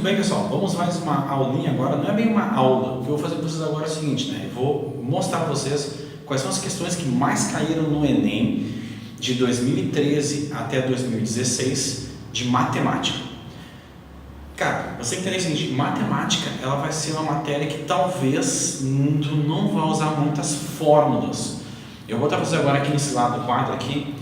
bem, pessoal, vamos mais uma aulinha agora, não é bem uma aula, o que eu vou fazer para vocês agora é o seguinte, né? Eu vou mostrar para vocês quais são as questões que mais caíram no Enem de 2013 até 2016 de matemática. Cara, você tem que entender o seguinte, matemática ela vai ser uma matéria que talvez tu não vai usar muitas fórmulas. Eu vou botar para vocês agora aqui nesse lado do quadro aqui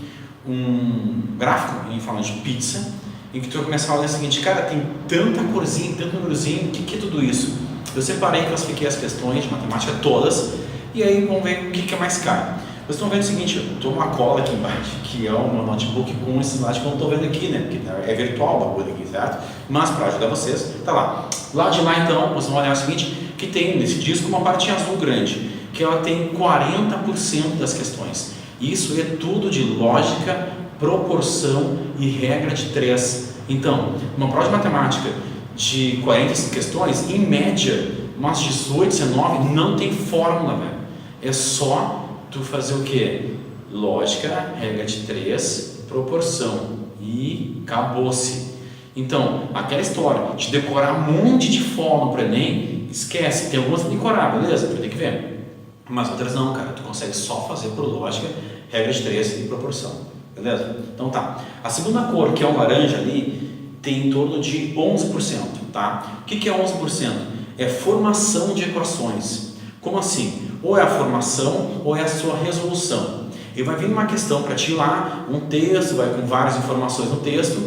um gráfico em forma de pizza, em que tu vai começar a olhar o seguinte, cara, tem tanta corzinha, tanto númerozinho, o que é tudo isso? Eu separei e classifiquei as questões de matemática todas, e aí vamos ver o que é mais caro. Vocês estão vendo o seguinte, eu estou uma cola aqui embaixo, que é o meu notebook com esse slide que eu não estou vendo aqui, né? Porque é virtual o bagulho aqui, certo? Mas para ajudar vocês, tá lá. Lá de lá então, vocês vão olhar o seguinte, que tem nesse disco uma parte azul grande, que ela tem 40% das questões. Isso é tudo de lógica, proporção e regra de 3. Então, uma prova de matemática de 45 questões, em média, umas 18, 19, não tem fórmula, velho. É só tu fazer o que? Lógica, regra de 3, proporção e acabou-se. Então, aquela história de decorar um monte de fórmula para o Enem, esquece. Tem algumas para decorar, beleza? Tu tem que ver. Mas outras não, cara. Tu consegue só fazer por lógica, regra de 3 e proporção. Beleza? Então tá. A segunda cor, que é o laranja ali, tem em torno de 11%, tá? O que é 11%? É formação de equações. Como assim? Ou é a formação ou é a sua resolução. E vai vir uma questão para ti lá, um texto, vai com várias informações no texto,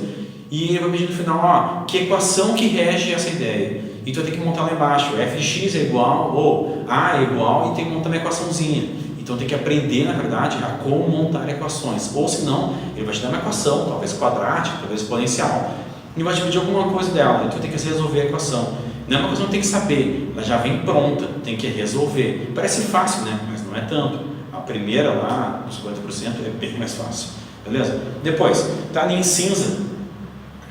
e ele vai pedir no final, ó, que equação que rege essa ideia. E tu vai ter que montar lá embaixo, fx é igual, ou a é igual, e tem que montar uma equaçãozinha. Então tem que aprender, na verdade, a como montar equações. Ou senão, ele vai te dar uma equação, talvez quadrática, talvez exponencial, e vai te pedir alguma coisa dela, e tu tem que resolver a equação. Não é uma coisa que tu tem que saber, ela já vem pronta, tem que resolver. Parece fácil, né? Mas não é tanto. A primeira lá, os 50%, é bem mais fácil. Beleza? Depois, tá ali em cinza,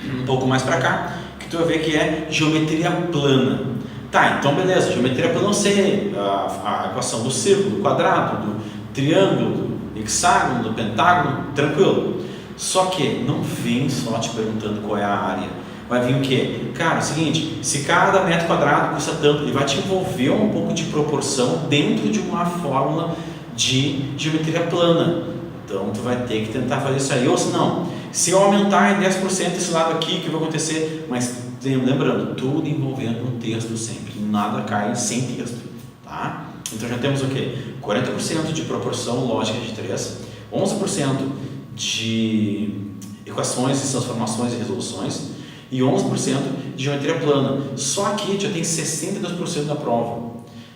um pouco mais para cá, que tu vai ver que é geometria plana. Tá, então beleza, geometria plana eu sei a equação do círculo, do quadrado, do triângulo, do hexágono, do pentágono, tranquilo. Só que não vem só te perguntando qual é a área. Vai vir o quê? Cara, é o seguinte, se cada metro quadrado custa tanto, ele vai te envolver um pouco de proporção dentro de uma fórmula de geometria plana. Então, tu vai ter que tentar fazer isso aí. Ou se não, se eu aumentar em 10% esse lado aqui, o que vai acontecer? Mas lembrando, tudo envolvendo um texto sempre. Nada cai sem texto, tá? Então, já temos o quê? 40% de proporção lógica de 3, 11% de equações e transformações e resoluções, e 11% de geometria plana. Só aqui já tem 62% da prova.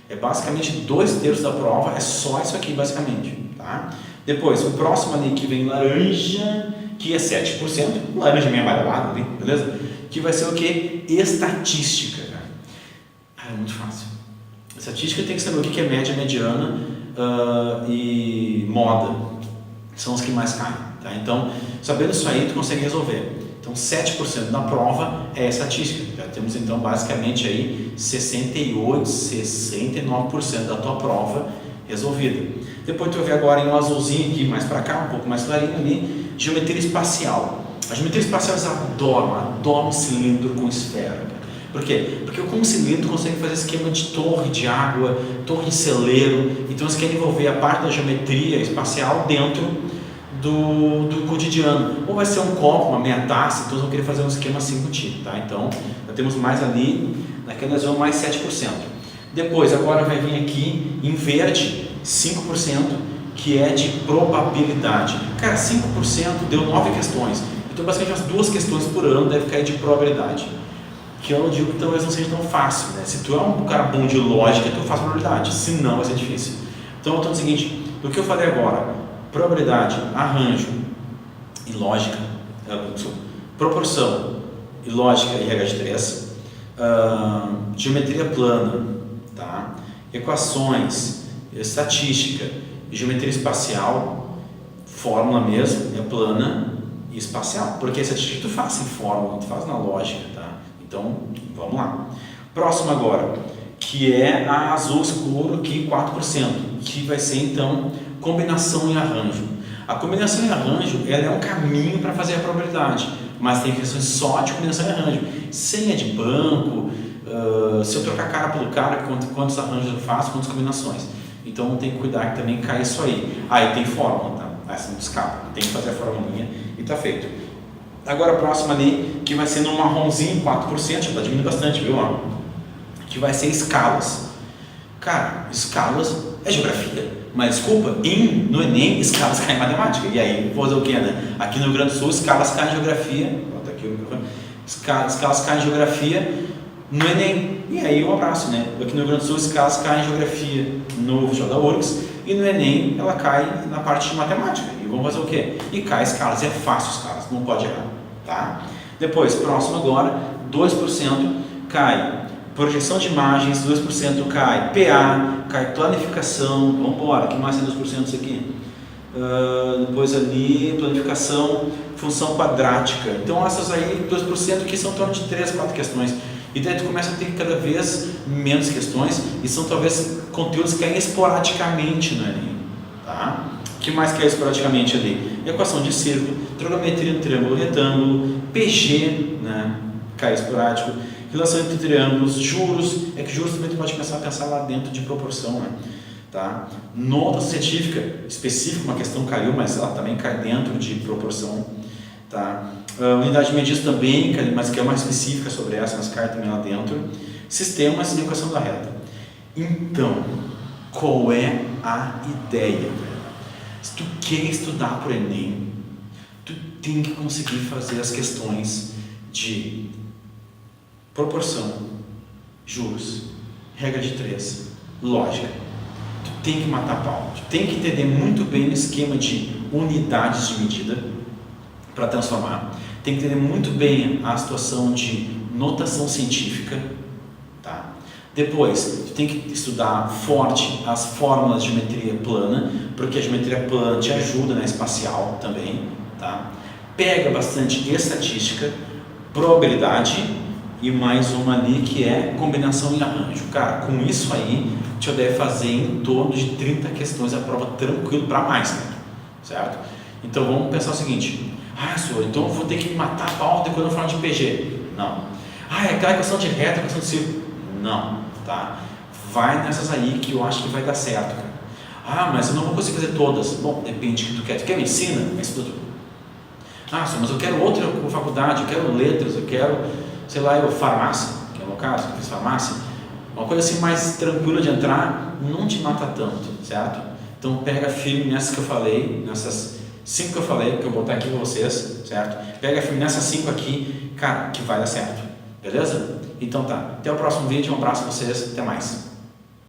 É basicamente 2/3 da prova, é só isso aqui basicamente, tá? Depois, o próximo ali que vem laranja, que é 7%, laranja meio amarelado ali, beleza? Que vai ser o que? Estatística, cara. É muito fácil. Estatística tem que saber o que é média, mediana e moda. São os que mais caem, tá? Então, sabendo isso aí, tu consegue resolver. Então, 7% da prova é estatística. Já temos, então, basicamente aí 68%, 69% da tua prova resolvida. Depois tu vai ver agora em um azulzinho aqui, mais para cá, um pouco mais clarinho ali, geometria espacial. A geometria espacial eles adoram cilindro com esfera. Por quê? Porque com cilindro tu consegue fazer esquema de torre de água, torre de celeiro. Então, eles querem envolver a parte da geometria espacial dentro do cotidiano, ou vai ser um copo, uma meia taça, então eles vão querer fazer um esquema assim contigo, tá? Então, já temos mais ali, naquela nós vamos mais 7%. Depois, agora vai vir aqui em verde, 5%, que é de probabilidade. Cara, 5% deu 9 questões, então basicamente as 2 questões por ano deve cair de probabilidade, que eu não digo que talvez não seja tão fácil, né? Se tu é um cara bom de lógica, tu faz probabilidade, se não vai ser difícil. Então, voltando ao seguinte, do que eu falei agora, probabilidade, arranjo e lógica, proporção e lógica e regra de 3, geometria plana, tá? Equações, estatística e geometria espacial, fórmula mesmo, é plana e espacial, porque a estatística tu faz em fórmula, tu faz na lógica, tá? Então, vamos lá. Próximo agora, que é a azul escuro, que 4%, que vai ser então combinação e arranjo. A combinação e arranjo ela é um caminho para fazer a probabilidade. mas tem questões só de combinação e arranjo. Senha de banco, se eu trocar cara pelo cara, quantos arranjos eu faço, quantas combinações. Então tem que cuidar que também cai isso aí. Aí tem fórmula, tá? Essa não escapa. Tem que fazer a formulinha e tá feito. Agora a próxima ali, que vai ser no marronzinho, 4%, já tá diminuindo bastante, viu? Ó, que vai ser escalas. Cara, escalas é geografia. Mas desculpa, no Enem, escalas caem em matemática. E aí, vou fazer o quê, né? Aqui no Rio Grande do Sul, escalas caem em geografia. Bota aqui o microfone. Escalas caem em geografia no Enem. E aí, um abraço, né? Aqui no Rio Grande do Sul, escalas caem em geografia no Festival da URGS. E no Enem, ela cai na parte de matemática. E vamos fazer o quê? E cai escalas. É fácil escalas, não pode errar, tá? Depois, próximo agora, 2% cai. Projeção de imagens, 2% cai. PA, cai planificação. Vamos embora, o que mais tem 2% isso aqui? Depois ali, planificação, função quadrática. Então essas aí, 2% que são em torno de 3, 4 questões. E daí tu começa a ter cada vez menos questões e são talvez conteúdos que caem esporadicamente no Enem. Tá? O que mais cai esporadicamente ali? Equação de círculo, trigonometria no triângulo retângulo, PG, né? Cai esporádico. Relação entre triângulos, juros, é que juros também tu pode começar a pensar lá dentro de proporção, né? Tá? Nota científica, específica, uma questão caiu, mas ela também cai dentro de proporção, tá? Unidade de medidas também, mas que é mais específica sobre essa, mas cai também lá dentro. Sistemas e equação da reta. Então, qual é a ideia? Se tu quer estudar para o Enem, tu tem que conseguir fazer as questões de proporção, juros, regra de 3, lógica. Tu tem que matar pau. Tu tem que entender muito bem o esquema de unidades de medida para transformar. Tem que entender muito bem a situação de notação científica, tá? Depois, tu tem que estudar forte as fórmulas de geometria plana, porque a geometria plana te ajuda na espacial também, tá? Pega bastante estatística, probabilidade e mais uma ali que é combinação e arranjo. Cara, com isso aí, tu deve fazer em torno de 30 questões a prova tranquilo para mais, cara. Certo? Então vamos pensar o seguinte: senhor, então eu vou ter que me matar a pau depois eu falar de PG. Não. É aquela questão de reta, questão de círculo. Não, tá? Vai nessas aí que eu acho que vai dar certo, cara. Mas eu não vou conseguir fazer todas. Bom, depende do que tu quer. Tu quer medicina? Estuda tudo. Mas eu quero outra faculdade, eu quero letras, eu quero, sei lá, farmácia, que é o meu caso, que eu fiz farmácia. Uma coisa assim mais tranquila de entrar, não te mata tanto, certo? Então pega firme nessas que eu falei, nessas 5 que eu falei, que eu vou botar aqui para vocês, certo? Pega firme nessas 5 aqui, cara, que vai dar certo, beleza? Então tá, até o próximo vídeo, um abraço para vocês, até mais.